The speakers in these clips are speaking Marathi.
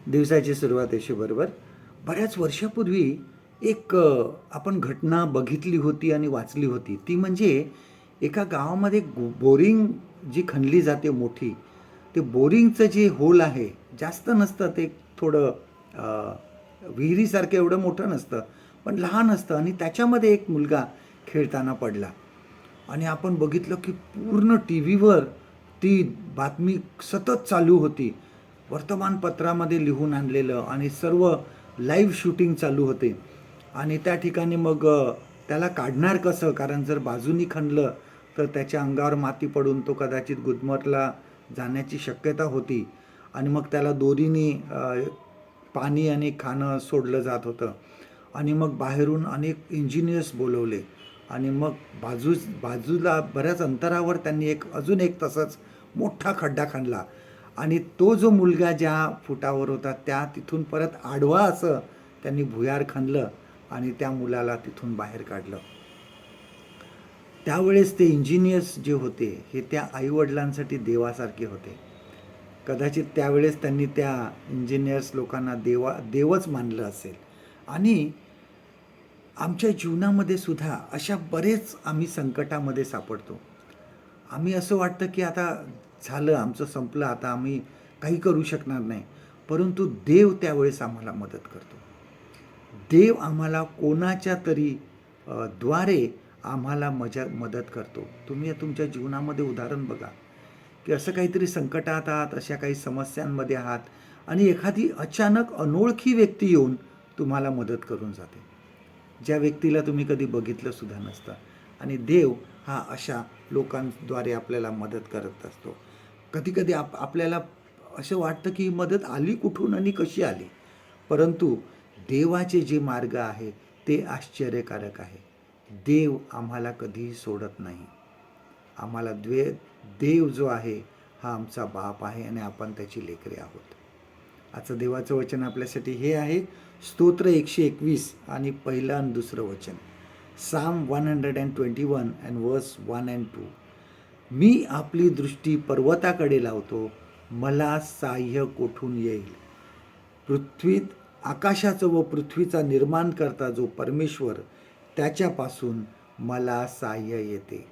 दिवसाची सुरुवात अशी बरोबर. बऱ्याच वर्षापूर्वी एक आपण घटना बघितली होती आणि वाचली होती. ती म्हणजे एका गावामध्ये बोरिंग जी खणली जाते मोठी, ते बोरिंगचं जे होल आहे, जास्त नसतं ते थोडं विहिरीसारखं एवढं मोठं नसतं, पण लहान असतं आणि त्याच्यामध्ये एक मुलगा खेळताना पडला. आणि आपण बघितलं की पूर्ण टी व्हीवर ती बातमी सतत चालू होती. वर्तमानपत्रामध्ये लिहून आणलेलं आणि सर्व लाईव्ह शूटिंग चालू होते. आणि त्या ठिकाणी मग त्याला काढणार कसं, कारण जर बाजूनी खणलं तर त्याच्या अंगावर माती पडून तो कदाचित गुदमरला जाण्याची शक्यता होती. आणि मग त्याला दोरीने पाणी आणि खाणं सोडलं जात होतं. आणि मग बाहेरून अनेक इंजिनियर्स बोलवले आणि मग बाजूला बऱ्याच अंतरावर त्यांनी अजून एक तसाच मोठा खड्डा खणला. आणि तो जो मुलगा ज्या फुटावर होता त्या तिथून परत आडवा असं त्यांनी भुयार खणलं आणि त्या मुलाला तिथून बाहेर काढलं. त्यावेळेस ते इंजिनियर्स जे होते हे त्या आईवडिलांसाठी देवासारखे होते. कदाचित त्यावेळेस त्यांनी त्या इंजिनियर्स लोकांना देवच मानलं असेल. आणि आमच्या जीवनामध्ये सुद्धा अशा बरेच आम्ही संकटामध्ये सापडतो. आम्ही असं वाटतं की आता झालं, आमचं संपलं, आता आम्ही काही करू शकणार नाही. परंतु देव त्यावेळेस आम्हाला मदत करतो. देव आम्हाला कोणाच्या तरी द्वारे आम्हाला मदत करतो. तुम्ही तुमच्या जीवनामध्ये उदाहरण बघा की असं काहीतरी संकटात आहात, अशा काही समस्यांमध्ये आहात आणि एखादी अचानक अनोळखी व्यक्ती येऊन तुम्हाला मदत करून जाते, ज्या व्यक्तीला तुम्ही कधी बघितलं सुद्धा नसतं. आणि देव हा अशा लोकांद्वारे आपल्याला मदत करत असतो. कधीकधी आपल्याला असं वाटतं की ही मदत आली कुठून आणि कशी आली. परंतु देवाचे जे मार्ग आहे ते आश्चर्यकारक आहे. देव आम्हाला कधीही सोडत नाही. आम्हाला देव जो आहे हा आमचा बाप आहे आणि आपण त्याची लेकरे आहोत. आजचं देवाचं वचन आपल्यासाठी हे आहे, स्तोत्र 121 आणि पहिलं आणि दुसरं वचन, साम 121 अँड वर्स 1 and 2. मी आपली दृष्टी पर्वताकडे लावतो, मला साह्य कोठून येईल. पृथ्वीत आकाशाचं व पृथ्वीचा निर्माण करता जो परमेश्वर, त्याच्यापासून मला साह्य येते.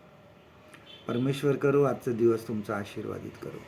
परमेश्वर करो आजचा दिवस तुमचा आशीर्वादित करो.